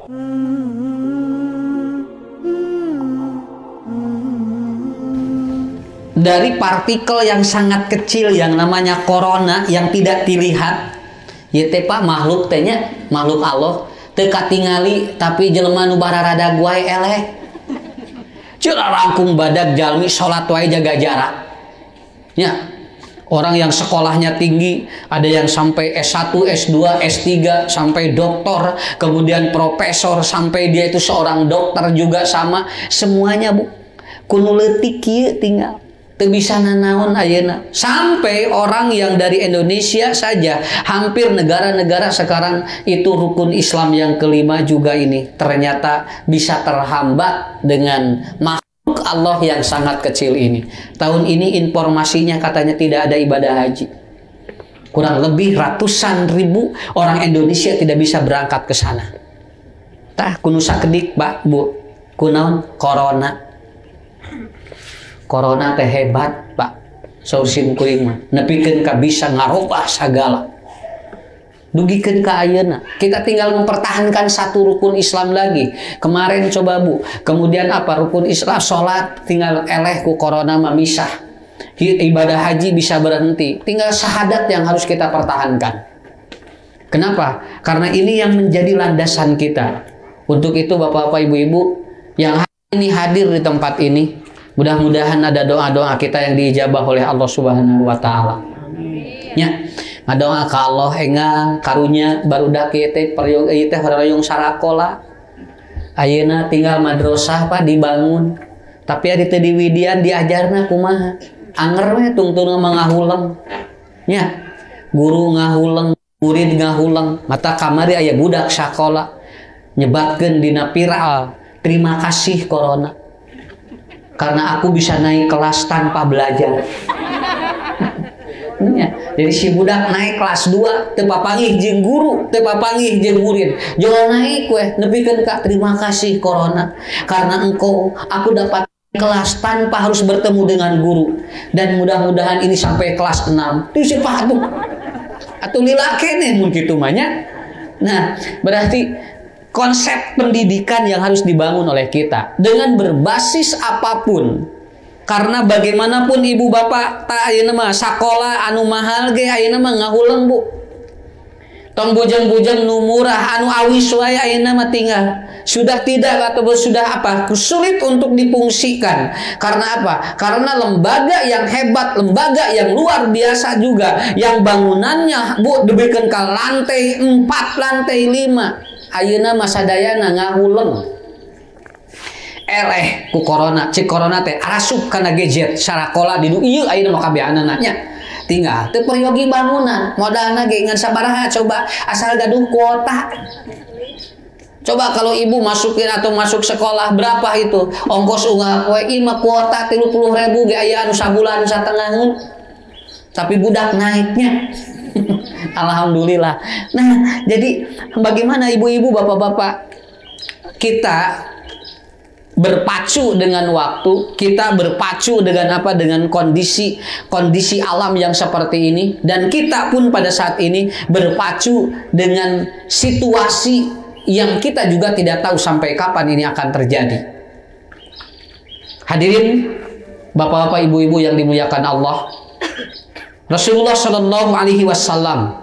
Dari partikel yang sangat kecil yang namanya corona yang tidak dilihat, ya teh Pak, makhluk tehnya makhluk Allah teu katingali tapi jelema nu bararada wae eleh. Ceula rangkung badak jalmi salat wae jaga jarak. Ya. Orang yang sekolahnya tinggi, ada yang sampai S1, S2, S3, sampai doktor, kemudian profesor, sampai dia itu seorang dokter juga sama, semuanya Bu. Kudu leutik kieu tinggal. Teu bisa nanaon ayeuna. Sampai orang yang dari Indonesia saja, hampir negara-negara sekarang itu rukun Islam yang kelima juga ini ternyata bisa terhambat dengan Allah yang sangat kecil ini. Tahun ini informasinya katanya tidak ada ibadah haji. Kurang lebih ratusan ribu orang Indonesia tidak bisa berangkat ke sana. Tah kudu sakedik Pak, Bu. Kunaon? Corona. Corona teh hebat, Pak. Saur sim kuring mah. Nepikeun ka bisa ngarobah sagala. Dugikeun ka ayeuna. Kita tinggal mempertahankan satu rukun Islam lagi. Kemarin coba Bu, kemudian apa rukun Islam salat tinggal eleh ku corona mah misah. Ibadah haji bisa berhenti. Tinggal syahadat yang harus kita pertahankan. Kenapa? Karena ini yang menjadi landasan kita. Untuk itu Bapak-bapak, Ibu-ibu yang hari ini hadir di tempat ini, mudah-mudahan ada doa-doa kita yang diijabah oleh Allah Subhanahu wa taala. Ya. Ngadoa ka Allah engang karunya barudak ieu teh periog ieu teh horeong sarakola. Ayeuna tinggal madrasah Pak dibangun. Tapi ari teu diwidian diajarna kumaha. Anger we tungtungna mangahuleng. Nya. Guru ngahuleng, murid ngahuleng, mata kamari aya budak sakola nyebatkeun dina viral. Terima kasih corona. Karena aku bisa naik kelas tanpa belajar. Jadi si budak naik kelas 2 teu papanggih jeung guru, teu papanggih jeung murid. Jangan naik weh, nepikeun ka terima kasih corona karena engkau aku dapat kelas tanpa harus bertemu dengan guru dan mudah-mudahan ini sampai kelas 6. Itu siapa atuh lila keneh mun kitu mah nya. Nah, berarti konsep pendidikan yang harus dibangun oleh kita dengan berbasis apapun. Karena bagaimanapun ibu bapak tak ayeuna mah sakola anu mahal ge ayeuna mah ngahuleng Bu. Tong bujang-bujang nu murah anu awis wae ayeuna mah tinggal. Sudah tidak atau sudah apa? Sulit untuk difungsikan. Karena apa? Karena lembaga yang hebat, lembaga yang luar biasa juga yang bangunannya Bu dibikeun ka lantai 4, lantai 5. Ayeuna mah sadayana ngahuleng. Eleh ku corona, cik corona teh arasup kana gadget sarakola di ieu ayeuna mah kabeh anaknya tinggal teu peryogi bangunan modalna ge ngan sabaraha coba asal gaduh kuota. Coba kalau ibu masukin atau masuk sekolah berapa itu ongkos unggah we mah kuota 30.000 ge aya anu sabulan satengaheun tapi budak naiknya. Alhamdulillah. Nah, jadi bagaimana ibu-ibu bapak-bapak kita berpacu dengan waktu, kita berpacu dengan apa? Dengan kondisi alam yang seperti ini, dan kita pun pada saat ini berpacu dengan situasi yang kita juga tidak tahu sampai kapan ini akan terjadi. Hadirin bapak-bapak, ibu-ibu yang dimuliakan Allah, Rasulullah Shallallahu Alaihi Wasallam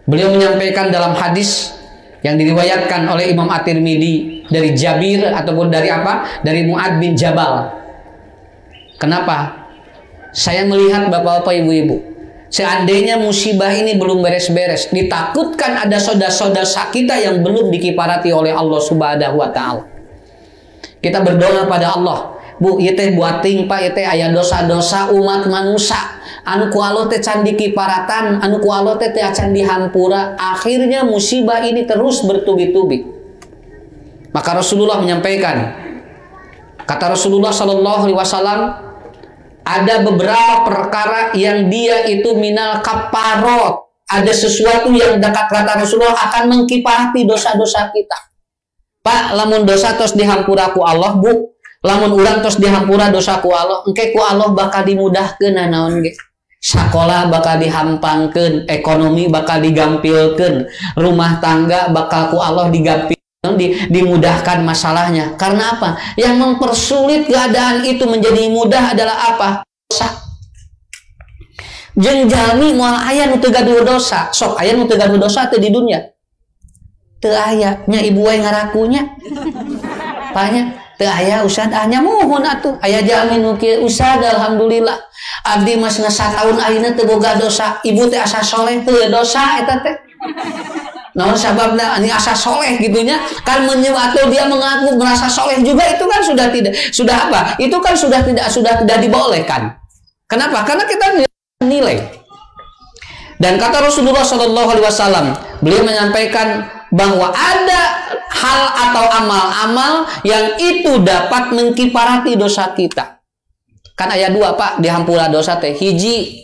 beliau menyampaikan dalam hadis yang diriwayatkan oleh Imam At-Tirmidzi dari Jabir ataupun dari apa? Dari Mu'ad bin Jabal. Kenapa? Saya melihat bapak-bapak, ibu-ibu, seandainya musibah ini belum beres-beres, ditakutkan ada saudara-saudara kita yang belum dikiparati oleh Allah Subhanahu wa taala. Kita berdoa pada Allah, Bu, ieu teh buating Pak, ieu teh aya dosa-dosa umat manusia. Anu ku Allah teh can dikiparatan, anu ku Allah teh can dihampura. Akhirnya musibah ini terus bertubi-tubi. Maka Rasulullah menyampaikan, kata Rasulullah Shallallahu Alaihi Wasallam, ada beberapa perkara yang dia itu minal kaparot. Ada sesuatu yang dekat kata Rasulullah akan mengkiparati dosa-dosa kita. Pak, lamun dosa tos dihampura ku Allah, Bu. Lamun urang tos dihampura dosa ku Allah, engke ku Allah bakal dimudahkeun naon ge. Sakola bakal dihampangkeun, ekonomi bakal digampilkeun, rumah tangga bakal ku Allah digampil, dimudahkan masalahnya. Karena apa? Yang mempersulit keadaan itu menjadi mudah adalah apa? Dosa. Jeung jalmi moal aya nu teu gaduh dosa, sok aya nu teu gaduh dosa teu di dunia. Teu aya nya ibu we ngarakunya. Panya teu aya Ustad nya mohon atuh. Aya jalmi nu kieu Ustad alhamdulillah. Abdi mas ngasataun ayeuna teu boga dosa. Ibu teh asa soleh teu dosa eta teh. Naon sababna ani asa soleh gitunya kan atau dia mengaku merasa soleh juga itu kan sudah apa? Itu kan sudah tidak dibolehkan. Kenapa? Karena kita nilai. Dan kata Rasulullah Shallallahu Alaihi Wasallam, beliau menyampaikan bahwa ada hal atau amal-amal yang itu dapat mengkifarati dosa kita. Kan ayat 2 Pak, dihampura dosa teh hiji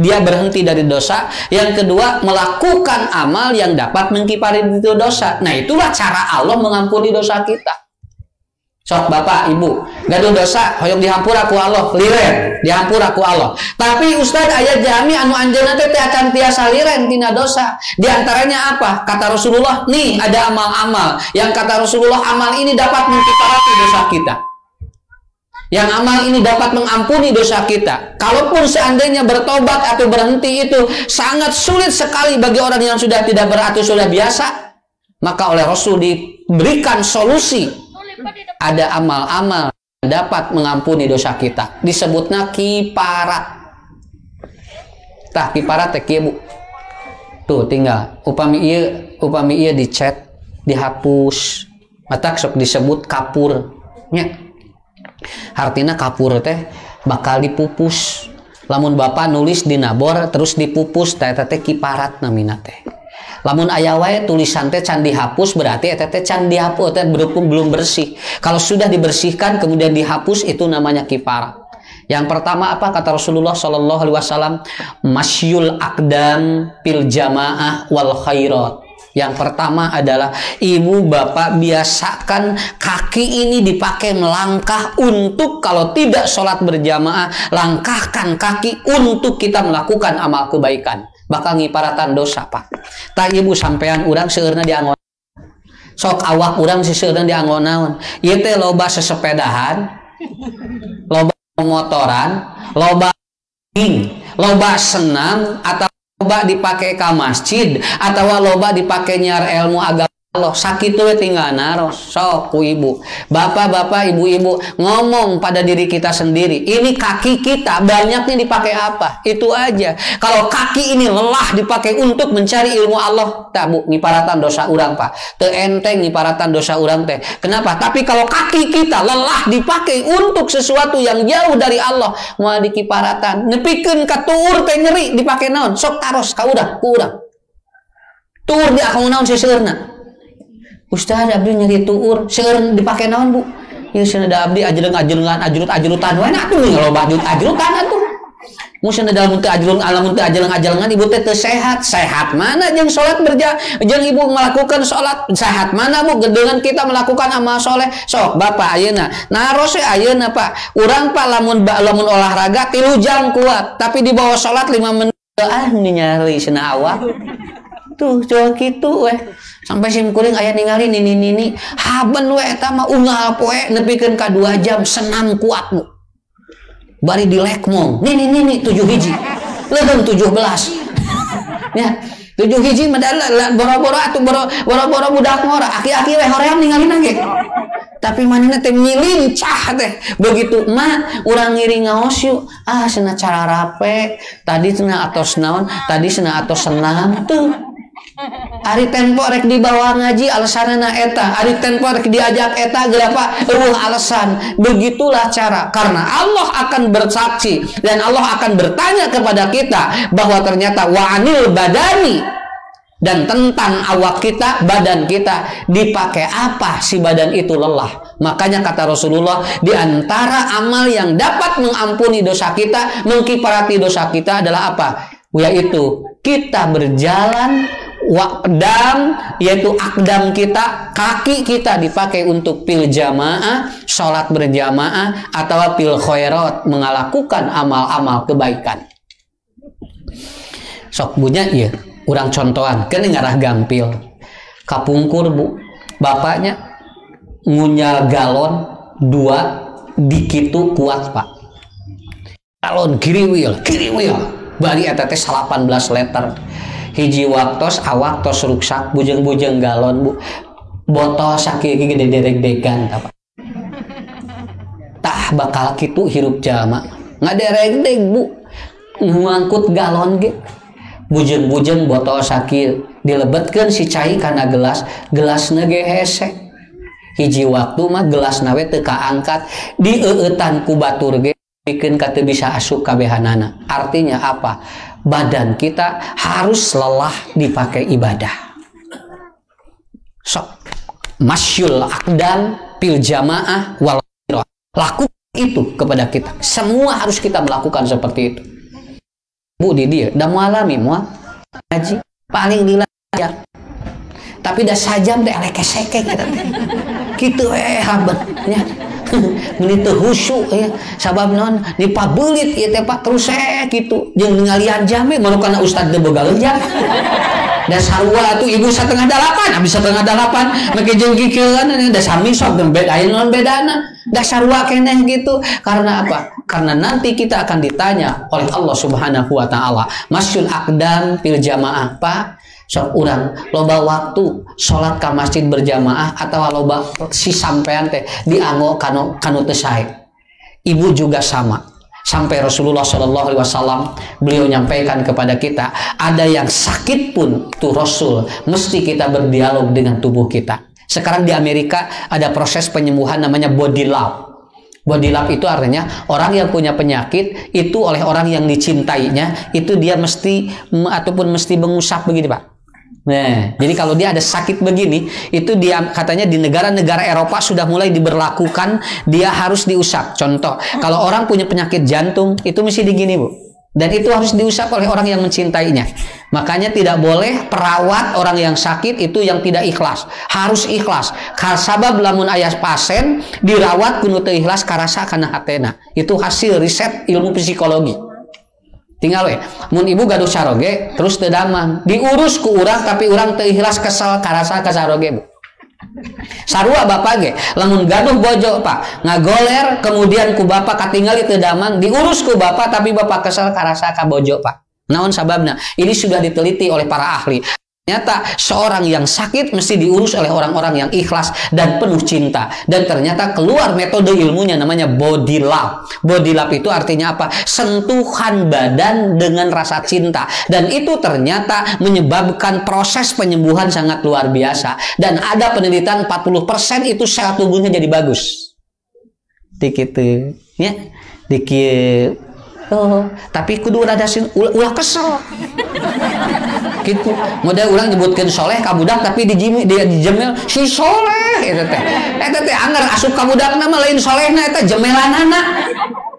dia berhenti dari dosa, yang kedua melakukan amal yang dapat mengkifarati itu dosa. Nah itulah cara Allah mengampuni dosa kita. Sok bapak ibu gaduh dosa hoyong dihampura ku Allah, liren dihampura ku Allah. Tapi Ustaz aya jami anu anjeunna teh acan tiasa liren tina dosa. Di antaranya apa? Kata Rasulullah, nih ada amal-amal yang kata Rasulullah amal ini dapat mengkifarati dosa kita. Yang amal ini dapat mengampuni dosa kita. Kalaupun seandainya bertobat atau berhenti itu sangat sulit sekali bagi orang yang sudah tidak atau sudah biasa, maka oleh Rasul diberikan solusi. Ada amal-amal yang dapat mengampuni dosa kita. Disebutnya kiparat. Tah kiparat teh kieu Bu. Tuh tinggal upami ieu dicet, dihapus. Matak sok disebut kapur. Nya. Artinya kapur teh bakal dipupus. Lamun bapak nulis di nabor terus dipupus teh kiparat namina teh. Lamun aya wae tulisan teh can dihapus berarti eta teh can dihapus teh belum bersih. Kalau sudah dibersihkan kemudian dihapus itu namanya kiparat. Yang pertama apa kata Rasulullah Shallallahu Alaihi Wasallam? Masyul akdam pil jamaah wal khairat. Yang pertama adalah ibu bapak biasakan kaki ini dipakai melangkah untuk kalau tidak sholat berjamaah, langkahkan kaki untuk kita melakukan amal kebaikan. Bakal ngiparatan dosa Pak. Tak ibu sampean urang seueurna dianggon. Sok awak urang seueurna dianggon naon. Ieu teh loba sesepedahan, loba motoran, loba loba senam atau loba dipakai ke masjid atau loba dipakai nyar ilmu agama Allah sakit we tinggal naros. Sok ku ibu bapak-bapak ibu-ibu ngomong pada diri kita sendiri, ini kaki kita banyaknya dipakai apa? Itu aja. Kalau kaki ini lelah dipakai untuk mencari ilmu Allah, tak Bu ngiparatan dosa urang Pak. Teu enteng ngiparatan dosa urang teh. Kenapa? Tapi kalau kaki kita lelah dipakai untuk sesuatu yang jauh dari Allah, moal dikiparatan nepikeun ka tuur teh nyeri dipakai naon? Sok taros ka urang, ku urang. Tuur di akang naon seseueurna? Ustaz abdi nyeri tuur, seueur dipake naon Bu? Ieu cenah abdi ajelengan ajrut-ajrutan we na atuh loba ajrutan atuh. Mun cenah dalam teu alamun teu ajelengan ibu teh teu sehat. Sehat mana jeung salat jeung ibu melakukan salat sehat mana Bu dengan kita melakukan amal soleh. Sok bapak ayeuna naros we ayeuna Pak. Urang Pak lamun olahraga 3 jam kuat, tapi di bawah salat 5 menit nyari cenah awak. Tuh coba kitu weh. Sampai sim kuring aya ningali nini haben we eta mah unggal poe nepikeun ka 2 jam senam kuat Bu. Bari dilekmong nini 7 hiji leureum 17 ya 7 hiji medal boro-boro atuh boro-boro budak ngora aki-aki we hoream ningalina ge. Tapi manehna teh milincah teh begitu mah urang ngiri ngaos yuk cenah cara rape tadi cenah atos naon tadi cenah atos senam tuh. Ari tempo rek dibawa ngaji alasanna eta, ari tempo rek diajak eta gerapa alasan. Begitulah cara, karena Allah akan bersaksi dan Allah akan bertanya kepada kita bahwa ternyata wa'anil badani, dan tentang awak kita, badan kita dipakai apa si badan itu lelah. Makanya kata Rasulullah, di antara amal yang dapat mengampuni dosa kita, mengkifarati dosa kita adalah apa? Yaitu kita berjalan wakdam, yaitu akdam kita, kaki kita dipakai untuk pil jamaah, sholat berjamaah, atau pil khairat, melakukan amal-amal kebaikan. Sok bunya iya, urang contohan, kan ngarah gampil. kapungkur Bu, bapaknya ngunyal galon 2 dikitu kuat Pak, galon kiriwil bari eta teh 18 liter hiji waktos awaktos ruksak bujeng-bujeng galon Bu, botol sakit gede derek-degan Pak. Tah bakal kitu hirup jalma ngaderek-deg Bu, ngangkut galon ge bujeng-bujeng botol sakit dilebetkeun si cai kana gelasna ge hese. Hiji waktu mah gelas nawe teu kaangkat dieueutan ku batur ge pikeun ka teu bisa asup kabehanana. Artinya apa? Badan kita harus lelah dipakai ibadah. Sok masyul aqdan fil jamaah wal lakukan itu kepada kita. Semua harus kita melakukan seperti itu. Bu di dia dah mengalami mual ngaji paling lila ya. Tapi dah sajam teh elek keseke kita teh. Kitu habatnya. Meuli teu husu ya. Sabab naon dipabeulit ieu teh Pak terus kitu. Jeung ngalian jam we manukana ustad teu boga leunjang. Da sarua tuh ibu 7:30 habis 7:30 make jeung kikeun da sami sok beda aya naon bedana. Da sarua keneh gitu. Karena apa? Karena nanti kita akan ditanya oleh Allah Subhanahu wa taala, masyul aqdam fil jamaah Pak. Sok urang loba waktu salat ka masjid berjamaah atau loba si sampean teh dianggo kanu teu sae. Ibu juga sama. Sampai Rasulullah Shallallahu Alaihi Wasallam beliau nyampaikan kepada kita, ada yang sakit pun tuh Rasul mesti kita berdialog dengan tubuh kita. Sekarang di Amerika ada proses penyembuhan namanya body love. Body love itu artinya orang yang punya penyakit itu oleh orang yang dicintainya itu dia mesti ataupun mesti mengusap begini Pak. Nah, jadi kalau dia ada sakit begini, itu dia katanya di negara-negara Eropa sudah mulai diberlakukan dia harus diusap. Contoh, kalau orang punya penyakit jantung, itu mesti digini Bu. Dan itu harus diusap oleh orang yang mencintainya. Makanya tidak boleh perawat orang yang sakit itu yang tidak ikhlas. Harus ikhlas. Sabab lamun aya pasien dirawat kudu teu ikhlas karasa kana hatena. Itu hasil riset ilmu psikologi. Tinggal we, mun ibu gaduh saroge terus teu damang, diurus ku urang tapi urang teu ikhlas kesel karasa ka saroge Bu. Sarua bapak ge, lamun gaduh bojo Pak, ngagoler kemudian ku bapak katingali teu damang, diurus ku bapak tapi bapak kesel karasa ka bojo Pak. Naon sababna? Ini sudah diteliti oleh para ahli. Ternyata seorang yang sakit mesti diurus oleh orang-orang yang ikhlas dan penuh cinta. Dan ternyata keluar metode ilmunya namanya body love. Body love itu artinya apa? Sentuhan badan dengan rasa cinta. Dan itu ternyata menyebabkan proses penyembuhan sangat luar biasa. Dan ada penelitian 40% itu sel tubuhnya jadi bagus. Dikit ya, dikit. Oh, tapi kudu rada ulah kesel. Gitu. Model ulang nyebutkeun soleh ka budak tapi dijemel si soleh eta teh. Eta teh anggar asup ka budakna mah lain solehna eta jemelanana.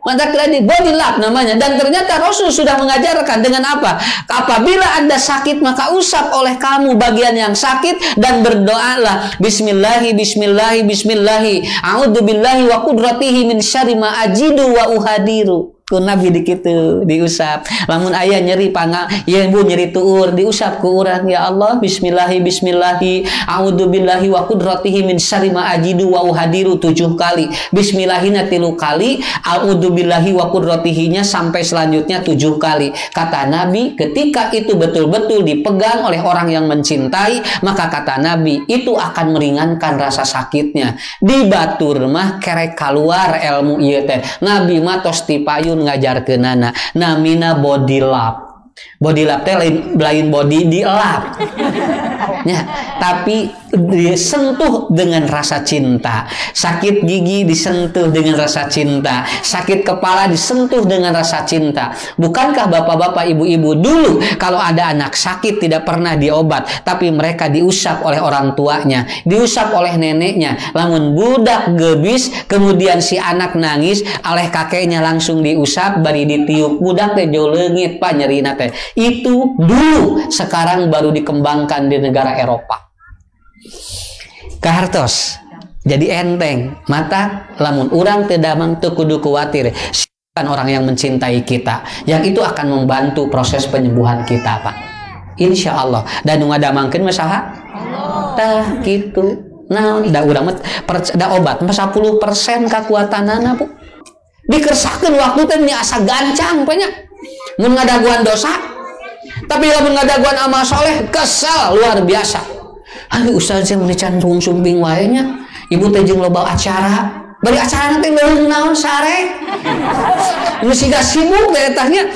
Mantap di body love namanya. Dan ternyata Rasul sudah mengajarkan dengan apa? Apabila Anda sakit maka usap oleh kamu bagian yang sakit dan berdoalah bismillahi bismillahi bismillahi a'udzubillahi wa qudratihi min syarri ma ajidu wa uhadiru. Ku Nabi dikitu diusap. Lamun aya nyeri panggal, ya Bu nyeri tuur diusap ku urang ya Allah bismillahi bismillahi a'udzubillahi wa qudratihi min syarri ma ajidu wa uhadiru 7 kali. Bismillahina 3 kali, a'udzubillahi wa qudratihinya sampai selanjutnya 7 kali. Kata Nabi, ketika itu betul-betul dipegang oleh orang yang mencintai, maka kata Nabi itu akan meringankan rasa sakitnya. Di batur mah kerek keluar ilmu ieu teh. Nabi mah tos tipayun ngajarkeunana namina body love. Body love teh lain body dielap. Ya, tapi disentuh dengan rasa cinta. Sakit gigi disentuh dengan rasa cinta. Sakit kepala disentuh dengan rasa cinta. Bukankah bapak-bapak, ibu-ibu dulu kalau ada anak sakit tidak pernah diobat, tapi mereka diusap oleh orang tuanya, diusap oleh neneknya. Lamun budak gebis, kemudian si anak nangis, oleh kakeknya langsung diusap, bari ditiup. Budak teh jauh leungit Pak nyerina teh. Itu dulu, sekarang baru dikembangkan di negara Eropa. Kahartos jadi enteng mata lamun urang teu damang teu kudu kuatir siapkan orang yang mencintai kita yang itu akan membantu proses penyembuhan kita Pak, insya Allah. Dan ngadamangkeun mah saha? gitu. Nah, da urang da obat 10% kekuatanana, Bu. Dikersakeun waktu teh asa gancang banyak. Mun ngadaguan dosa, tapi lamun ngadaguan amal soleh kesal luar biasa. Aduh ustaz saya mun cantung sumping wae nya. Ibu teh jeung loba acara. Bari acara teh leureung naon sare. Nu siga sibuk teh tanya.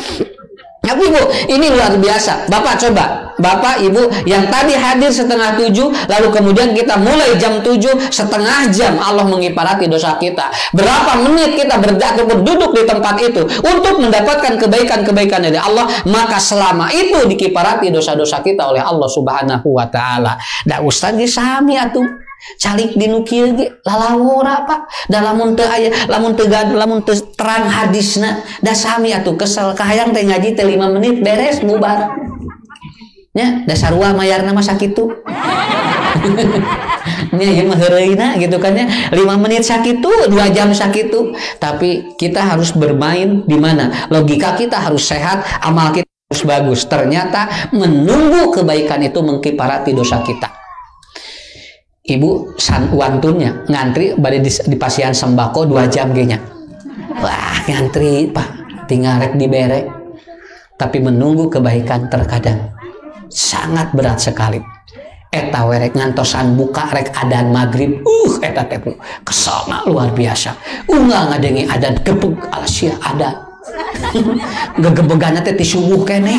Tapi Bu, ini luar biasa. Bapak coba, Bapak Ibu yang tadi hadir 6:30, lalu kemudian kita mulai jam 7, setengah jam Allah mengiparati dosa kita. Berapa menit kita berduduk di tempat itu untuk mendapatkan kebaikan-kebaikan dari Allah, maka selama itu dikiparati dosa-dosa kita oleh Allah Subhanahu wa Ta'ala. Da ustaz ge sami atuh. Calik dinu kieu ge lalawora Pak. Da lamun teu aya, lamun teu terang hadisna, da sami atuh kesel kahayang teh ngaji teh 5 menit beres bubar. Nya dasarua mayarna mah sakitu. Nya ieu mah heureuyna gitu kan ya. 5 menit sakitu, 2 jam sakitu. Tapi kita harus bermain di mana? Logika kita harus sehat, amal kita harus bagus. Ternyata menunggu kebaikan itu mengkiparati dosa kita. Ibu wantunnya ngantri bade di pasian sembako 2 jam genya. Wah, ngantri Pak, tinggal rek dibere. Tapi menunggu kebaikan terkadang sangat berat sekali. Eta werek ngantosan buka rek adan maghrib. Eta teh kesalna luar biasa. Ngadengi adan gebeg alasia adan. Gegebegana teh ti subuh keneh.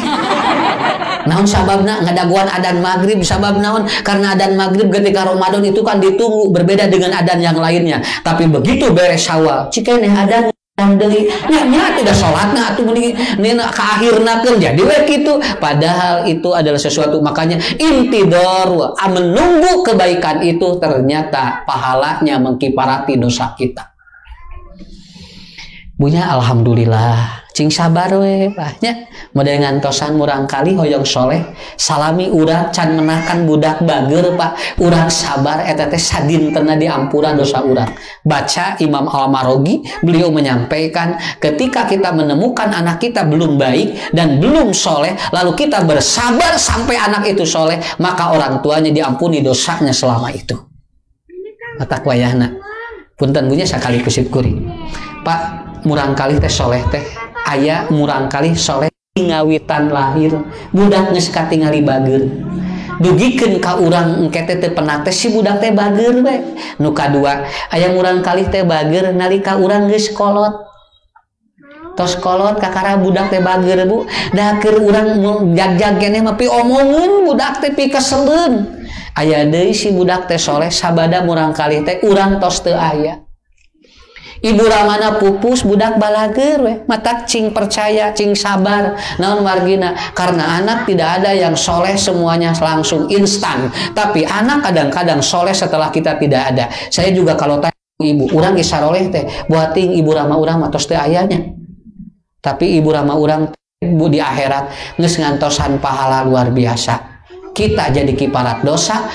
Naon sababna ngadaguan adan maghrib sabab naon? Karena adan maghrib ketika Ramadan itu kan ditunggu, berbeda dengan adan yang lainnya. Tapi begitu beres Syawal, cikeneh adan deui nya tidak salatna atuh mending nina ka akhirnakeun jadi we kitu. Padahal itu adalah sesuatu, makanya intidor menunggu kebaikan itu ternyata pahalanya mengkiparati dosa kita. Bunya alhamdulillah cing sabar we bahnya model ngantosan murang kali hoyong soleh salami urang can menakan budak bager Pak, urang sabar eta teh sadintena diampura dosa urang. Baca Imam Al-Marogi, beliau menyampaikan ketika kita menemukan anak kita belum baik dan belum soleh, lalu kita bersabar sampai anak itu soleh, maka orang tuanya diampuni dosanya selama itu. Mata wayahna punten bunya sakali kusip kuring Pak, murang kali teh soleh teh aya murang kali soleh ngawitan lahir budak geus katingali bager dugikeun ka urang engke teh penat teh si budak teh bager we. Nu kadua aya murang kali teh bager nalika urang geus kolot tos kolot kakara budak teh bager Bu, da keur urang jag-jag keneh mah pi omongeun budak teh pi keseleun. Aya deui si budak teh soleh sabada murang kali teh urang tos teu aya. Ibu ramana pupus budak balager we, mata cing percaya cing sabar naon margina, karena anak tidak ada yang soleh semuanya langsung instan, tapi anak kadang-kadang soleh setelah kita tidak ada. Saya juga kalau tanya ibu urang isaroleh teh buating ibu rama urang matos teh ayanya, tapi ibu rama urang ibu di akhirat geus ngantosan pahala luar biasa. Kita jadi kiparat dosa,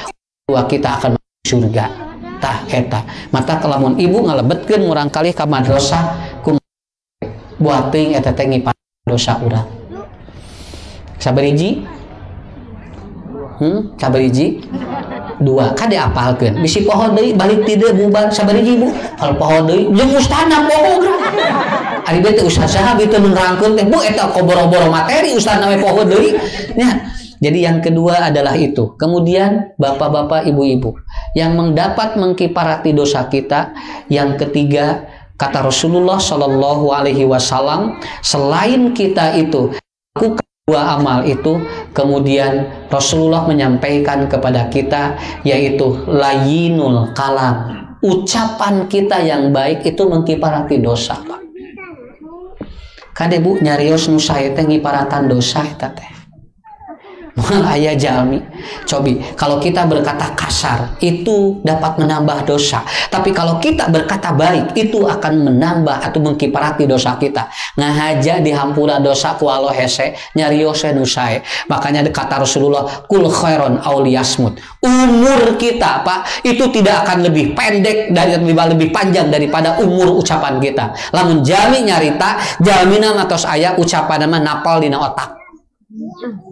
kita akan masuk surga. Tah eta mata kelamun ibu ngalebetkeun murang kali ka madrasah ku buat teuing eta teh ngipan dosa urang. Sabariji? Sabariji? 2 kade apalkeun bisi poho deui balik ti deui bubar sabariji Bu. Hal poho deui jeung ustadna poho. Ari beu teh ustaz saha bitu nerangkeun teh Bu eta koboro-boro materi ustadna we poho deui nya. Jadi yang kedua adalah itu. Kemudian bapak-bapak, ibu-ibu yang mendapat mengkiparati dosa kita. Yang ketiga, kata Rasulullah Shallallahu Alaihi Wasallam, selain kita itu lakukan 2 amal itu, kemudian Rasulullah menyampaikan kepada kita, yaitu layinul kalam, ucapan kita yang baik itu mengkiparati dosa Pak. Kade Bu nyarios nu sae teh ngiparatan dosa eta teh. Ayah jalmi cobi kalau kita berkata kasar itu dapat menambah dosa, tapi kalau kita berkata baik itu akan menambah atau mengkiparati dosa kita. Ngahaja dihampura dosa ku Allah hese nyariose nu sae. Makanya kata Rasulullah kul khairon auliyasmut, umur kita Pak itu tidak akan lebih pendek dari lebih panjang daripada umur ucapan kita. Lamun jalmi nyarita jalmina matos aya ucapan nama napal dina otak.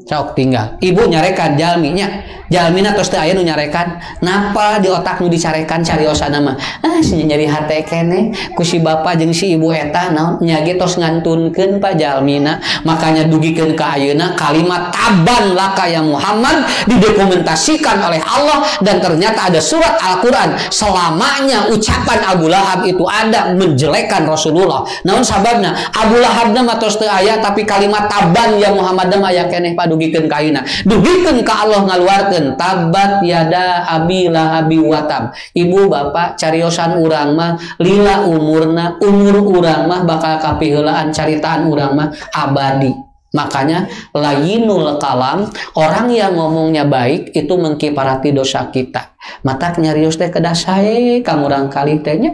Sok tinggal ibu nyarekan jalminya, jalmina tos teu aya nu nyarekan, napa di otak nu dicarekan cariosana mah nyari hate kene ku si bapa jeung si ibu eta naon nya ge tos ngantunkeun pa jalmina. Makanya dugikeun ka ayeuna kalimat taban laka ya Muhammad didokumentasikan oleh Allah, dan ternyata ada surat Al-Qur'an selamanya ucapan Abu Lahab itu ada menjelekkan Rasulullah. Naon sababna? Abu Lahab mah tos teu aya, tapi kalimat taban ya Muhammad mah aya keneh pa dugikeun ka ayeuna. Dugikeun ka Allah ngaluarkeun tabat yada abi lahabi watab. Ibu bapak cariosan urang mah lila umurna, umur urang mah bakal kapiheulaan caritaan urang mah abadi. Makanya layinul kalam, orang yang ngomongnya baik itu mengkiparati dosa kita. Matak nyarios teh kedah sae ka urang kali teh nya.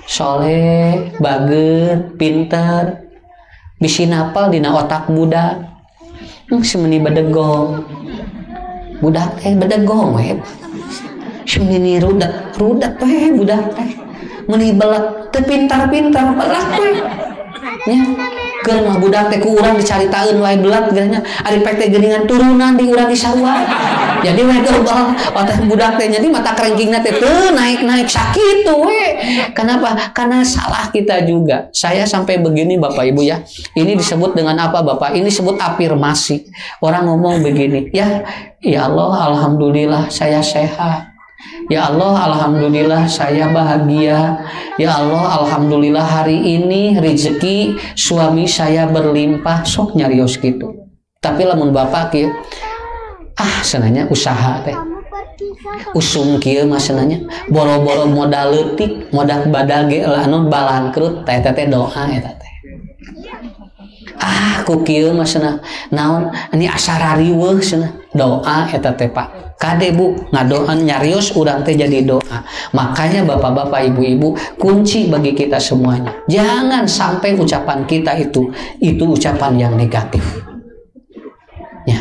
Soleh, bager, pinter, bisi napal dina otak budak. Semeni bedegong budak teh bedegong we, semeni rudak we budak teh meuni belak teu pintar-pintar belak we nya. Keur mah budak teh ku urang dicaritaeun wae belak geurnya ari pek teh geuningan turunan di urang di sarua. Jadi we global otak budak teh jadi mata kerengkingna teh teu naik-naik sakitu we. Kenapa? Karena salah kita juga. Saya sampai begini Bapak Ibu ya. Ini disebut dengan apa Bapak? Ini disebut afirmasi. Orang ngomong begini, ya Allah alhamdulillah saya sehat. Ya Allah alhamdulillah saya bahagia. Ya Allah alhamdulillah hari ini rezeki suami saya berlimpah. Sok nyarios gitu. Tapi lamun bapak kieu senanya usaha teh usum kieu mah senanya boro-boro modal leutik modal badal ge anu balangkrut teh doa eta teh. Ku kieu mah cenah naon ini asa riweuh cenah doa eta teh Pak. Kade Bu ngadoan nyarios urang teh jadi doa. Makanya bapak-bapak ibu-ibu kunci bagi kita semuanya. Jangan sampai ucapan kita itu ucapan yang negatif. Ya.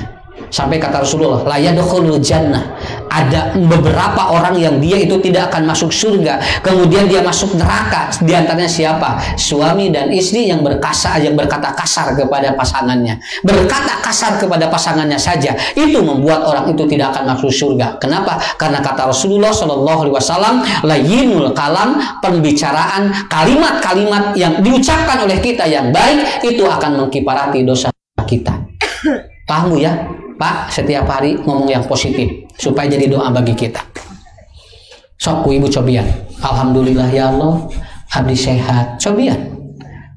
Sampai kata Rasulullah, la yadkhulul jannah. Ada beberapa orang yang dia itu tidak akan masuk surga, kemudian dia masuk neraka. Di antaranya siapa? Suami dan istri yang berkata kasar kepada pasangannya. Berkata kasar kepada pasangannya saja itu membuat orang itu tidak akan masuk surga. Kenapa? Karena kata Rasulullah Shallallahu Alaihi Wasallam, layyinul kalam, pembicaraan kalimat-kalimat yang diucapkan oleh kita yang baik itu akan mengkiparati dosa kita. Paham ya? Pak, setiap hari ngomong yang positif supaya jadi doa bagi kita. Sok ku ibu cobian. Alhamdulillah ya Allah, abdi sehat. Cobian.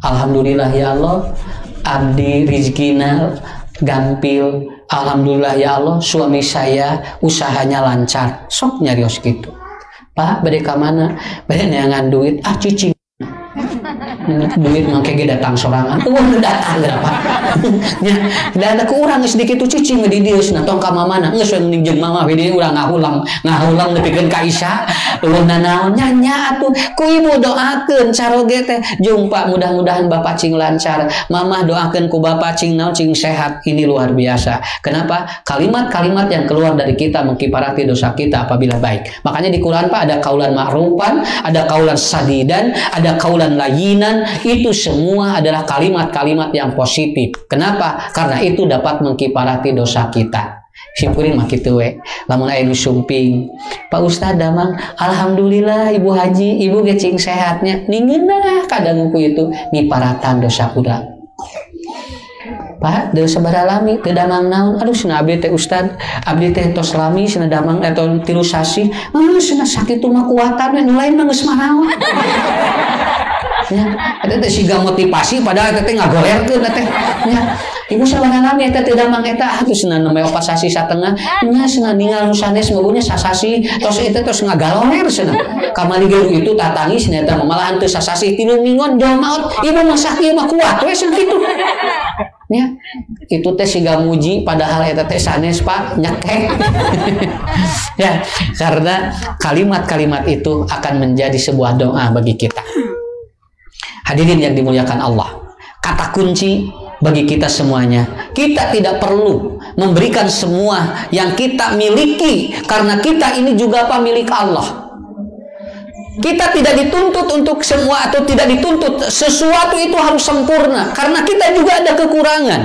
Alhamdulillah ya Allah, abdi rizkina gampil. Alhamdulillah ya Allah, suami saya usahanya lancar. Sok nyarios gitu. Pak, bade ka mana? Bade neangan duit. Cicing. Duit mangke ge datang sorangan tuh datang berapa nya da ada ku urang geus dikitu cicing di dieu cenah tong ka mamana geus we jeung mama we dieu urang ngahulang nepikeun ka Isya ulunna naon nya atuh ku ibu doakeun caroge teh jumpa mudah-mudahan bapak cing lancar, mamah doakeun ku bapak cing naon cing sehat. Ini luar biasa. Kenapa? Kalimat-kalimat yang keluar dari kita mengkiparati dosa kita apabila baik. Makanya di Quran Pak ada kaulan ma'rufan, ada kaulan sadidan, ada kaulan layinan. Itu semua adalah kalimat-kalimat yang positif. Kenapa? Karena itu dapat mengkiparati dosa kita. Simpurin mah kitu we. Lamun aya nu sumping, Pak Ustad damang alhamdulillah Ibu Haji, Ibu ge cing sehatnya. Ningeunah kadang ku itu ngiparatan dosa urang. Pak, deus sabaraha lami teu damang naon? Aduh cenah abdi teh Ustad, abdi teh tos lami cenah damang eta 3 sasi. Cenah sakitu mah kuatan we nu lain mah geus marawa. Ya, eta teh siga motivasi padahal eta teh ngagorerkeun teh. Ya, ibu sabaraha lami eta teu damang eta atuh cenah nembe opat sasi satengah. Nya cenah ningal nu sanes meunya sasasi tos eta tos ngagalorer cenah. Kamari ge itu tatangi cenah eta malahan teu sasasi 3 mingon jauh maot. Ibu masak ieu mah kuat we cenah kitu. Ya, itu teh siga muji padahal eta teh sanes Pak nyekek. Ya, karena kalimat-kalimat itu akan menjadi sebuah doa bagi kita. Hadirin yang dimuliakan Allah, kata kunci bagi kita semuanya, kita tidak perlu memberikan semua yang kita miliki karena kita ini juga apa milik Allah. Kita tidak dituntut untuk semua atau tidak dituntut sesuatu itu harus sempurna, karena kita juga ada kekurangan.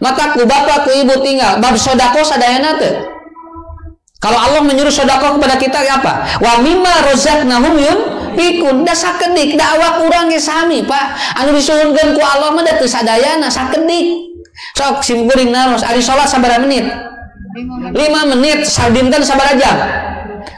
Maka ku bapak ku ibu tinggal bab sodako sadayana teu. Kalau Allah menyuruh sodako kepada kita apa? Wa mimma rozaqnahum yunfiqun. Da sakedik da awak urang ge sami Pak. Anu disuhunkeun ku Allah mah da teu sadayana sakedik. Sok simkuring naros ari salat sabaraha menit? 5 menit. Sadinten sabaraha jam?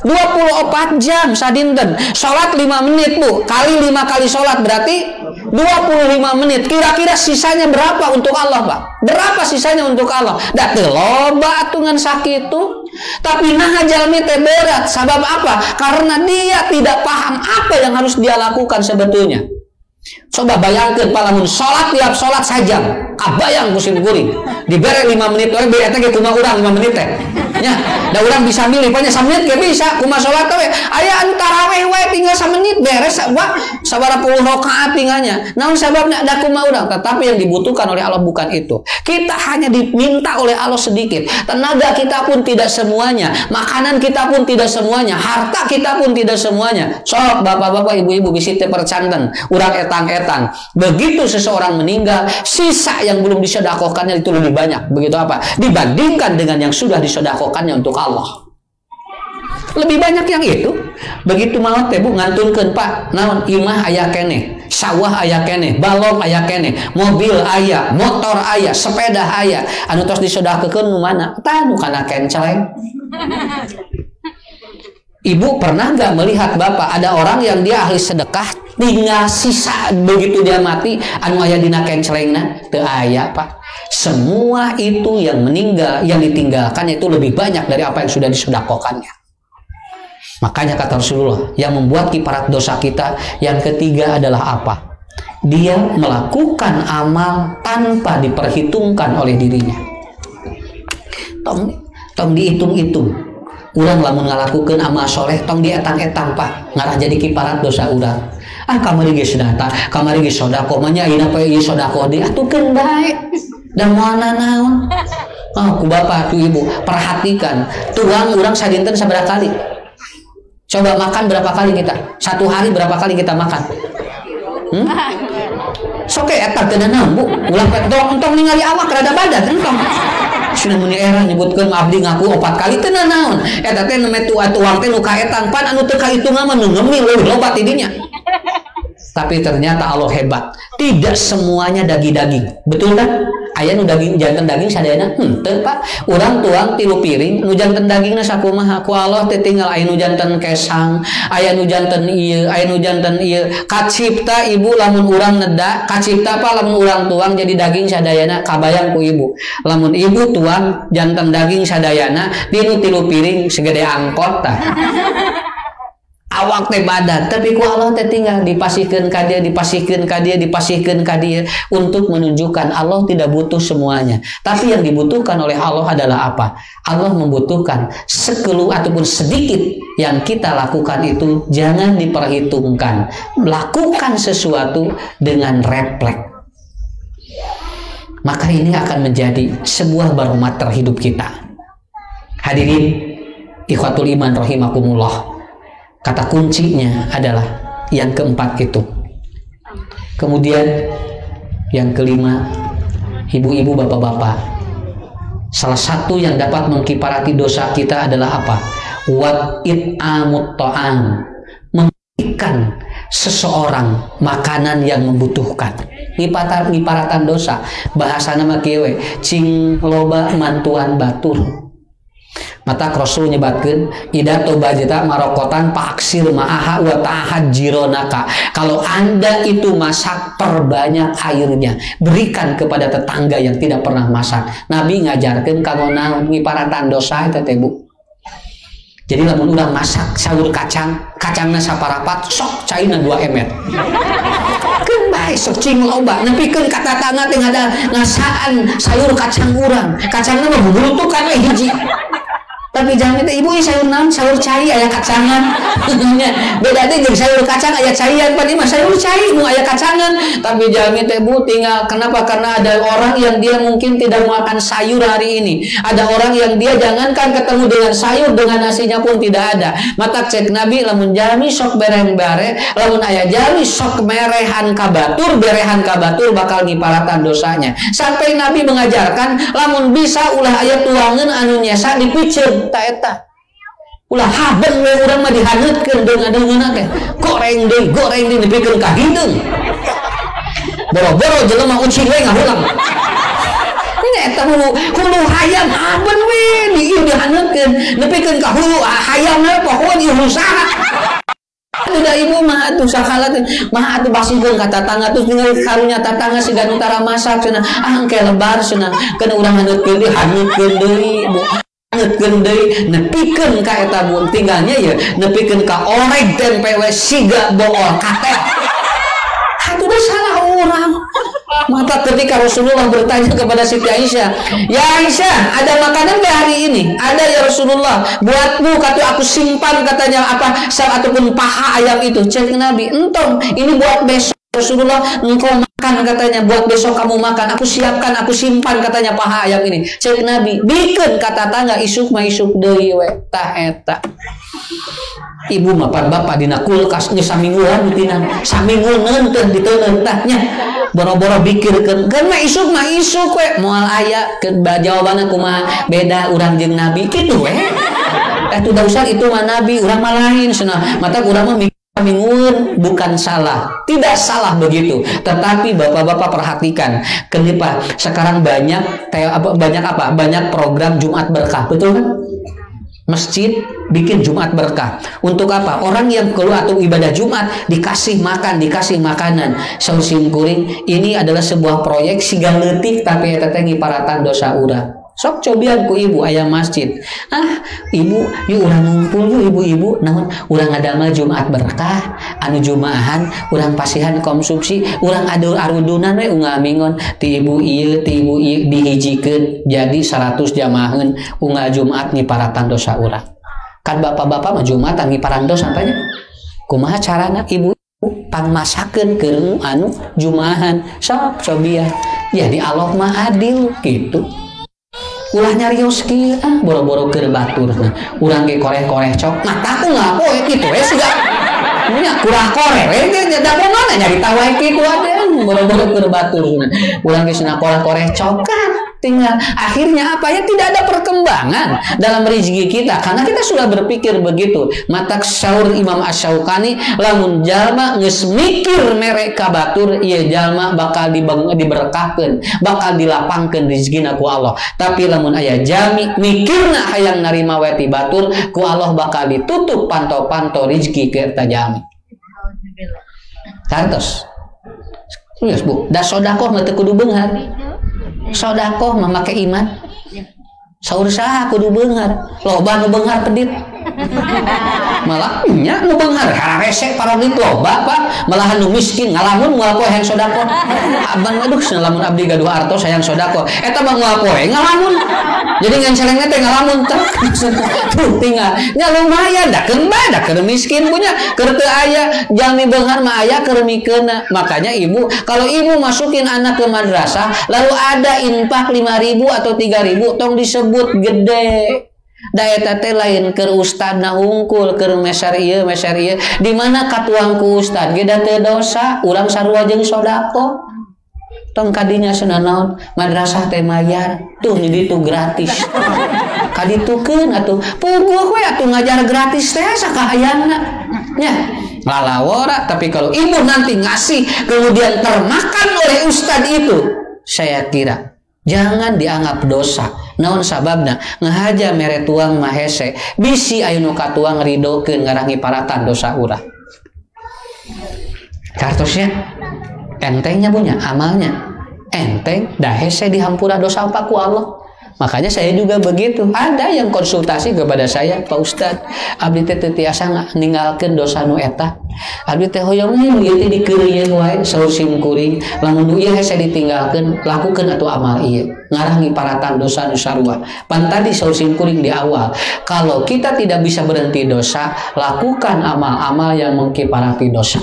24 jam sadinten. Sholat 5 menit Bu, kali 5 kali sholat berarti 25 menit. Kira-kira sisanya berapa untuk Allah Pak? Berapa sisanya untuk Allah? Da teu loba atungan sakitu. Tapi nah jalmi teh berat. Sabab apa? Karena dia tidak paham apa yang harus dia lakukan sebetulnya. Coba bayangkan palamun sholat tiap sholat sajam kabayang kusim kuring dibere 5 menit we bere teh kumaha urang 5 menit teh nya da urang bisa milih panya 1 menit ge bisa kumaha sholat we aya anu tarawih we tinggal 1 menit beres sabaraha puluh rakaat tinggalnya naon sababna da kumaha urang. Tetapi yang dibutuhkan oleh Allah bukan itu. Kita hanya diminta oleh Allah sedikit. Tenaga kita pun tidak semuanya, makanan kita pun tidak semuanya, harta kita pun tidak semuanya. Sok bapak-bapak ibu-ibu bisi teh percanten urang etang-etang. Begitu seseorang meninggal, sisa yang belum disedekahkannya itu lebih banyak. Begitu apa? Dibandingkan dengan yang sudah disedekahkannya untuk Allah. Lebih banyak yang itu. Begitu maot teh Bu ngantunkeun Pak, naon imah aya keneh, sawah aya keneh, balong aya keneh, mobil aya, motor aya, sepeda aya. Anu tos disedekahkeun nu mana? Tah nu kana kenceleng. Ibu pernah nggak melihat Bapak ada orang yang dia ahli sedekah tinggal sisa begitu dia mati anu aya dina kencelengna? Teu aya Pak. Semua itu yang meninggal, yang ditinggalkan itu lebih banyak dari apa yang sudah disedekahkannya. Makanya kata Rasulullah, yang membuat kiparat dosa kita yang ketiga adalah apa? Dia melakukan amal tanpa diperhitungkan oleh dirinya. Tong dihitung-hitung. Urang lamun ngalakukeun amal soleh tong dietang-etang Pak, ngarah jadi kiparat dosa urang. Kamari geus data, kamari geus sodako, manya ayeuna poe ieu sodako diatukeun bae. Da moal naon? Ku bapak, ku ibu, perhatikan, tuang urang sadinten sabaraha kali? Coba makan berapa kali kita? Satu hari berapa kali kita makan? Soke eta teu naon Bu, ulah entong ningali awak rada badat entong. Sudah meni era nyebutkeun abdi ngaku 4 kali teu naon. Eta teh neme tuang teh nu kaetang pan anu teu kahitungan mah nu ngemil leuwih loba tidinya. Tapi ternyata Allah hebat. Tidak semuanya daging-daging. Betul kan? Aya nu daging janten daging sadayana henteu Pak. Urang tuang 3 piring nu janten dagingna sakumaha ku Allah teh tinggal aya nu janten kesang, aya nu janten ieu, aya nu janten ieu. Kacipta ibu lamun urang neda, kacipta apa lamun urang tuang jadi daging sadayana kabayang ku ibu. Lamun ibu tuang janten daging sadayana dinu 3 piring segede angkot tah. Awak teh badan, tapi ku Allah teh tinggal dipasihkeun ka dia, dipasihkeun ka dia, dipasihkeun ka dia untuk menunjukkan Allah tidak butuh semuanya. Tapi yang dibutuhkan oleh Allah adalah apa? Allah membutuhkan sekelu ataupun sedikit yang kita lakukan itu jangan diperhitungkan. Lakukan sesuatu dengan refleks. Maka ini akan menjadi sebuah barometer hidup kita. Hadirin ikhwatul iman rahimakumullah. Kata kuncinya adalah yang keempat itu. Kemudian yang kelima, ibu-ibu, bapak-bapak, salah satu yang dapat mengkiparati dosa kita adalah apa? Wat it'amut ta'am, memberikan seseorang makanan yang membutuhkan. Ngiparatan dosa, bahasana mah kieu we, cing loba mantuan batur. Mata Rasul nyebatkeun ida tobajita marokotan paksir ma'aha wa ta'ahad jironaka. Kalau Anda itu masak, perbanyak airnya, berikan kepada tetangga yang tidak pernah masak. Nabi ngajarkeun kanggo naon ngiparatan dosa eta teh Bu. Jadi lamun urang masak sayur kacangna saparapat sok caina 2 emet. Keun bae sok cing loba nepikeun ka tatangga teh ngasaan sayur kacang urang. Kacangna mah bubulutukan we hiji. Tapi jangan itu ibu sayur naon, sayur cai aya kacangan. Beda teh jeung sayur kacang aya caian, pan mah sayur cai nu aya kacangan. Tapi jangan teh Bu tinggal kenapa? Karena ada orang yang dia mungkin tidak makan sayur hari ini. Ada orang yang dia jangankan ketemu dengan sayur, dengan nasinya pun tidak ada. Mata cek Nabi lamun jalmi sok bereng bare, lamun aya jalmi sok merehan kabatur, berehan kabatur bakal ngiparatan dosanya. Sampai Nabi mengajarkan lamun bisa ulah aya tuangan anu nyesa dipiceun ta eta. Ulah haben we urang mah dihaneutkeun deungan teh. Goreng deui nepikeun ka hideung. Boro-boro jelema ucing we ngahulang. Ini eta hulu hayam haben we dihaneutkeun nepikeun ka hulu hayam we pokonya ieu usaha. Udah ibu mah atuh sakala teh mah atuh basikeun ka tatangga terus tinggal karunya tatangga siga nu tara masak cenah engke lebar cenah keun urang haneutkeun deui Bu haneutkeun deui nepikeun ka eta Bu tinggalnya ya nepikeun ka oreg tempe we siga bool kate atuh da salah urang. Maka ketika Rasulullah bertanya kepada Siti Aisyah, ya Aisyah, ada makanan nggak hari ini? Ada ya Rasulullah, buatmu, kata aku simpan katanya apa, ataupun paha ayam itu. Cek Nabi, entong, ini buat besok Rasulullah, engkau makan katanya, buat besok kamu makan. Aku siapkan, aku simpan katanya paha ayam ini. Cek Nabi, bikin kata tangga isuk mah isuk deui we tah eta. Ibu mapan bapak dina kulkas geus samingguan ditina. Samingguan teh diteuneun tah nya. Boro-boro bikirkeun, kan mah isuk we moal aya ke jawabanna kumaha beda urang jeung Nabi kitu we. Itu da usah itu mah Nabi, urang mah lain cenah. Mata urang mah samingguan bukan salah. Tidak salah begitu. Tetapi bapak-bapak perhatikan, kenapa sekarang banyak program Jumat Berkah, betul kan? Masjid bikin Jumat Berkah. Untuk apa? Orang yang keluar atau ibadah Jumat dikasih makan, dikasih makanan. Sausim kuring, ini adalah sebuah proyek siga leutik tapi eta teh ngiparatan dosa urang. Sok cobian ku ibu aya masjid. Ibu, yuk urang ngumpul yuk ibu-ibu namun urang ngadamel Jumat Berkah anu jumaahan urang pasihan konsumsi urang adu arudunan we unggal mingon ti ibu ieu dihijikeun jadi 100 jamaaheun unggal Jumat ngiparatan dosa urang. Kan bapak-bapak mah Jumatan ngiparan dosa tanya. Kumaha carana ibu pangmasakeun keur anu jumaahan sok cobian. Jadi Allah mah adil gitu. Ulah nyarios kieu boro-boro keur batur urang ge koreh-koreh cok mataku ngapoe kitu we siga nya kurang koreh we da mana nyari tawa iki ku ade boro-boro keur batur urang ge cenah koreh-koreh cokan tinggal akhirnya apa ya tidak ada perkembangan dalam rezeki kita karena kita sudah berpikir begitu. Mata syaur Imam Asy-Syaukani lamun jalma geus mikir mere ka batur ieu jalma bakal diberkahkeun bakal dilapangkeun rezekina ku Allah. Tapi lamun aya jami mikirna hayang narima we ti batur ku Allah bakal ditutup panto-panto rezeki ke eta jami. Kantos geus Bu da sedekah mah teu kudu beunghar. Sodakoh memakai iman. Saur saha kudu beunghar. Loba nu beunghar pedit. Malah nya nu beunghar harese para duit loba Pak. Malahan nu miskin ngalamun moal poe hayang sodakoh. Abang aduh lamun abdi gaduh artos hayang sodakoh. Eta mah moal poe ngalamun. Jadi ngan celengna teh ngalamun teh. Tuh tinggal nya lumayan da keur miskin punya keur teu aya jami beunghar mah aya keur mikeunna. Makanya ibu kalau ibu masukin anak ke madrasah lalu ada infak 5.000 atau 3.000 tong disebut gede. Da eta teh lain keur ustadna hungkul keur meser ieu di mana katuang ku ustad ge da teu dosa urang sarua jeung sodako. Tong kadinya senanaon madrasah teh mayar tuh jadi itu gratis kaditukeun atuh puguh we atuh ngajar gratis teh sakahayangna nya lalawora. Tapi kalau ibu nanti ngasih kemudian termakan oleh ustad itu saya kira jangan dianggap dosa. Naon sababna ngahaja mere tuang mahese bisi anu katuang ridokeun ngarangi paratan dosa urang. Kartosnya entengnya punya amalnya enteng dah hese dihampura dosa apa ku Allah. Makanya saya juga begitu. Ada yang konsultasi kepada saya, Pak Ustadz, abdi teh teu tiasa ninggalkeun dosa nu eta. Abdi teh hoyong ieu teh dikeureuyeun wae saur sim kuring. Lamun nu ieu hese ditinggalkeun, lakukeun atuh amal ieu. Ngarang ngiparatan dosa nu sarua. Pan tadi saur sim kuring di awal. Kalau kita tidak bisa berhenti dosa, lakukan amal-amal yang mengkiparati dosa.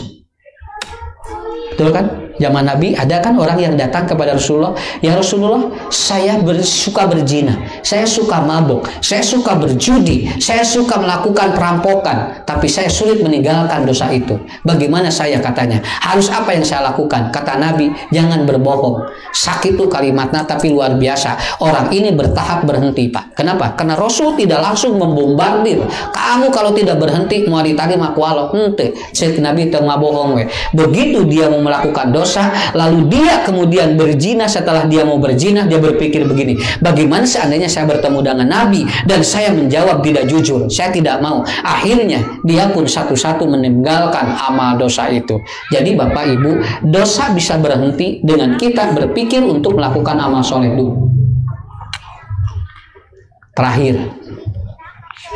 Betul kan? Zaman Nabi ada kan orang yang datang kepada Rasulullah, ya Rasulullah, saya suka berzina, saya suka mabuk, saya suka berjudi, saya suka melakukan perampokan, tapi saya sulit meninggalkan dosa itu. Bagaimana saya, katanya? Harus apa yang saya lakukan? Kata Nabi, jangan berbohong. Sakit itu kalimatnya tapi luar biasa. Orang ini bertahap berhenti, Pak. Kenapa? Karena Rasul tidak langsung membombardir. Kamu kalau tidak berhenti mau diterima ku Allah. Henteu. Cek Nabi teu ngabohong we. Begitu dia mau melakukan dosa, lalu dia kemudian berzina. Setelah dia mau berzina, dia berpikir begini, bagaimana seandainya saya bertemu dengan Nabi dan saya menjawab tidak jujur, saya tidak mau. Akhirnya dia pun satu-satu meninggalkan amal dosa itu. Jadi Bapak Ibu, dosa bisa berhenti dengan kita berpikir untuk melakukan amal soleh dulu.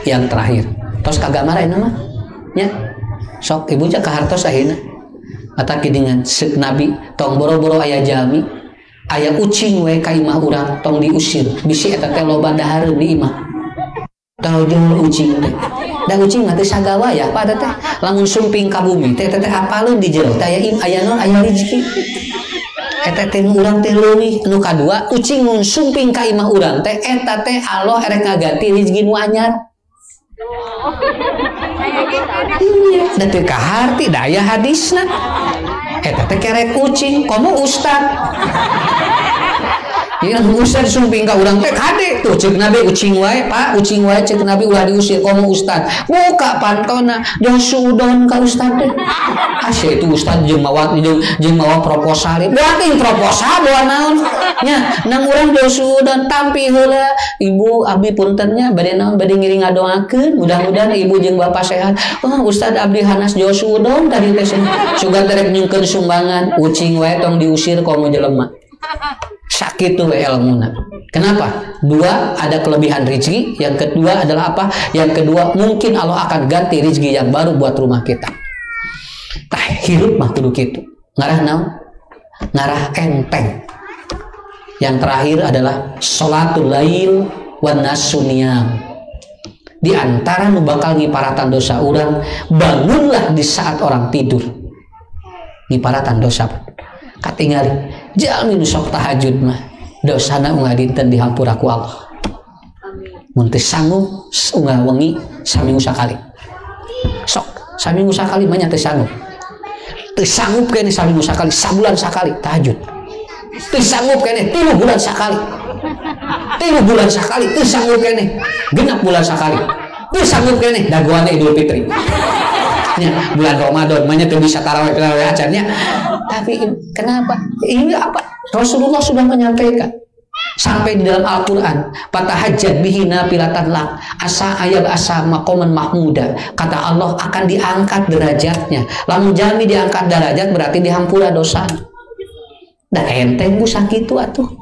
Yang terakhir tos kagak marah nama ya sok ibu cak kahartos akhirnya ataki dengan Nabi tong boro-boro ayah jalmi ayah ucing we ka imah urang tong diusir bisi eta teh loba dahareun di imah tau jeung ucing teh da ucing mah teh sagawa ya apa teh lamun sumping ka bumi teh apaleun di jero teh aya non aya rezeki eta teh urang teh leuwih. Nu kadua ucing mun sumping ka imah urang teh eta teh Allah erek ngaganti rezeki nu anyar. Da teu kaharti da aya hadisna. Eta teh kerek ucing, komo ustad. Ieu ustad sumping ka urang teh kade tuh ceuk Nabi ucing wae, Pak, ucing wae ceuk Nabi ulah diusir komo ustad. Buka pantona, jeung suudon ka ustad teh. Asa itu ustad jeung mawa proposal. Buatin proposal bawa naon? Nya, nang urang jeung suudon tampi heula. Ibu abdi puntennya bade naon bade ngiring ngadoakeun, mudah-mudahan ibu jeung bapak sehat. Oh, ustad abdi hanas jeung suudon tadi teh sugan terek nyungkeun sumbangan, ucing wae tong diusir komo jelema. Sakit tuh ilmuna. Kenapa? Dua, ada kelebihan rezeki. Yang kedua adalah apa? Yang kedua, mungkin Allah akan ganti rezeki yang baru buat rumah kita. Tah hirup mah kudu kitu. Ngarah naon? Ngarah enteng. Yang terakhir adalah sholatul lail wan nasuniyam. Di antara nu bakal ngiparatan dosa orang, bangunlah di saat orang tidur. Ngiparatan dosa. Katingali jalmi nu sok tahajud mah dosana ungah dinten dihampura ku Allah. Mun teu sanggup ungah wengi saminggu sakali. Sok saminggu sakali mah nya teu sanggup. Teu sanggup kene saminggu sakali, sabulan sakali tahajud. Teu sanggup kene 3 bulan sakali. 3 bulan sakali teu sanggup kene 6 bulan sakali. Teu sanggup kene dagoana Idul Fitri. Ya, bulan Ramadan banyak tuh bisa tarawih acaranya. Tapi kenapa? Ini apa? Rasulullah sudah menyampaikan sampai di dalam Al-Quran, fatahajjat bihi nafilatan lak asa ayat asa maqaman mahmuda. Kata Allah akan diangkat derajatnya. Lamun jami diangkat derajat berarti dihampura dosa. Da enteng bu sakitu atuh.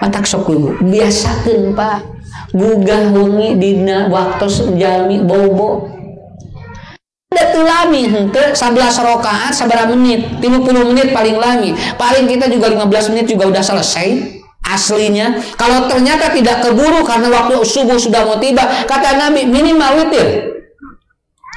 Matak sok biasakeun Pak. Gugah wengi dina waktu jami bobo. Datu lami henteu 11 rakaat sabaraha menit, 50 menit paling lami. Paling kita juga 15 menit juga udah selesai aslinya. Kalau ternyata tidak keburu karena waktu subuh sudah mau tiba, kata Nabi minimal witir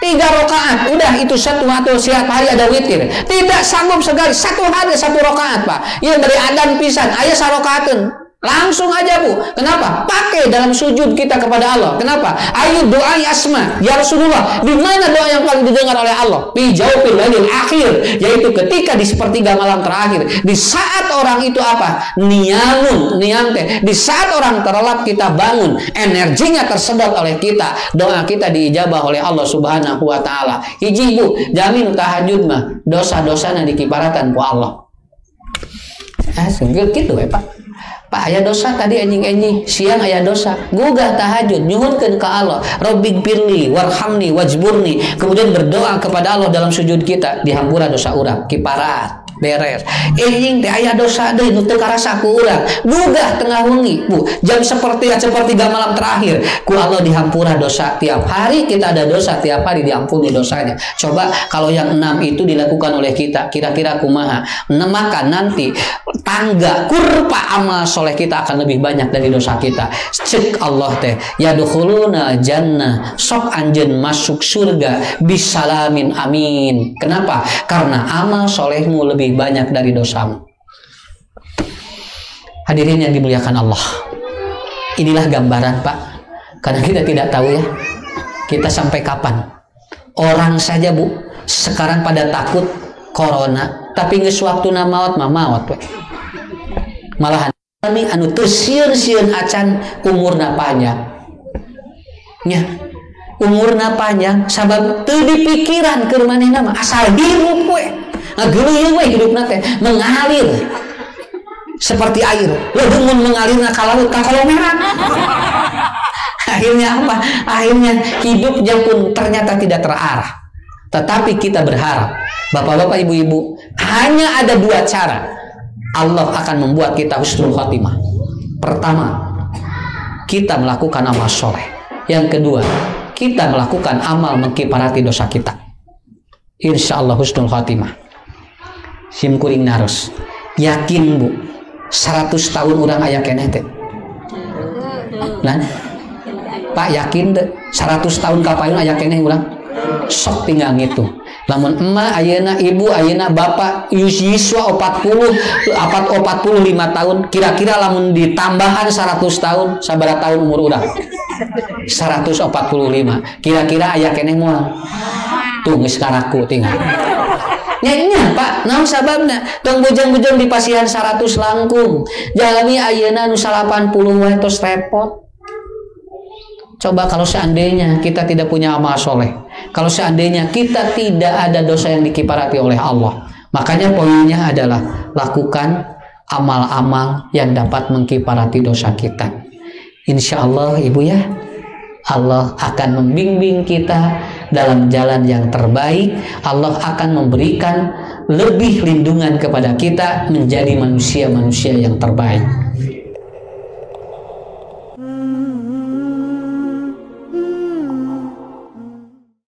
3 rakaat, udah itu satu waktu setiap hari ada witir. Tidak sanggup sekali satu hari 1 rakaat Pak. Ya dari adzan pisan aya sarakaatun. Langsung aja bu. Kenapa? Pakai dalam sujud kita kepada Allah. Kenapa? Ayo doa asma. Ya Rasulullah, di mana doa yang paling didengar oleh Allah? Fi jawfil lailil akhir, yaitu ketika di sepertiga malam terakhir. Di saat orang itu apa? Niam teh. Di saat orang terlelap kita bangun, energinya tersedot oleh kita. Doa kita diijabah oleh Allah Subhanahu wa taala. Hiji bu, jamin tahajud mah dosa-dosana dikiparatan ku Allah. Sungguh gitu ya Pak. Pak aya dosa tadi enjing-enjing, siang aya dosa, gugah tahajud, nyuhunkeun ka Allah, Rabbighfirli warhamni wajburni, kemudian berdoa kepada Allah dalam sujud kita, dihampura dosa urang, kiparat. beres. Ing teh aya dosa deui nu teu karasa ku urang. Gugah tengah wengi, Bu. Jam sepertiga malam terakhir, ku Allah dihampura dosa tiap hari. Kita ada dosa tiap hari diampuni dosanya. Coba kalau yang 6 itu dilakukan oleh kita, kira-kira kumaha? Maka nanti tangga kurpa amal soleh kita akan lebih banyak dari dosa kita. Cek Allah teh, yadkhuluna jannah, sok anjeun masuk surga bisalamin amin. Kenapa? Karena amal solehmu lebih banyak dari dosamu. Hadirin yang dimuliakan Allah, inilah gambaran Pak. Karena kita tidak tahu ya, kita sampai kapan. Orang saja Bu, sekarang pada takut corona, tapi geus waktuna maot mah maot we. Malahan kami anu teu sieun-sieun acan umurna panjang. Nya, umurna panjang sabab teu dipikiran keur manehna mah asal hirup we. Ngageuleuh we hidupna teh mengalir seperti air. Leuweung mun mengalirna ka laut ka kolomeran. Akhirnya apa? Akhirnya hidupnya pun ternyata tidak terarah. Tetapi kita berharap, Bapak-bapak, Ibu-ibu, hanya ada 2 cara Allah akan membuat kita husnul khotimah. Pertama, kita melakukan amal soleh. Yang kedua, kita melakukan amal mengkifarati dosa kita. Insya Allah husnul khotimah. Sim kuring narus. Yakin Bu, 100 tahun urang aya keneh teh. Lan, Pak yakin deh 100 tahun kapayun aya keneh urang? Sok tinggal gitu. Lamun emak ayeuna, ibu ayeuna, bapak yuswa 45 tahun, kira-kira lamun ditambahan 100 tahun, sabaraha tahun umur urang? 145. Kira-kira aya keneh moal. Tuh geus karaku tinggal. Nya Pak, naon sababna? Tong bujang-bujang di pasihan 100 langkung. Jalani ayeuna nu 80 wae tos repot. Coba kalau seandainya kita tidak punya amal soleh, kalau seandainya kita tidak ada dosa yang dikifarati oleh Allah, makanya poinnya adalah lakukan amal-amal yang dapat mengkifarati dosa kita. Insya Allah Ibu ya, Allah akan membimbing kita dalam jalan yang terbaik. Allah akan memberikan lebih lindungan kepada kita menjadi manusia-manusia yang terbaik.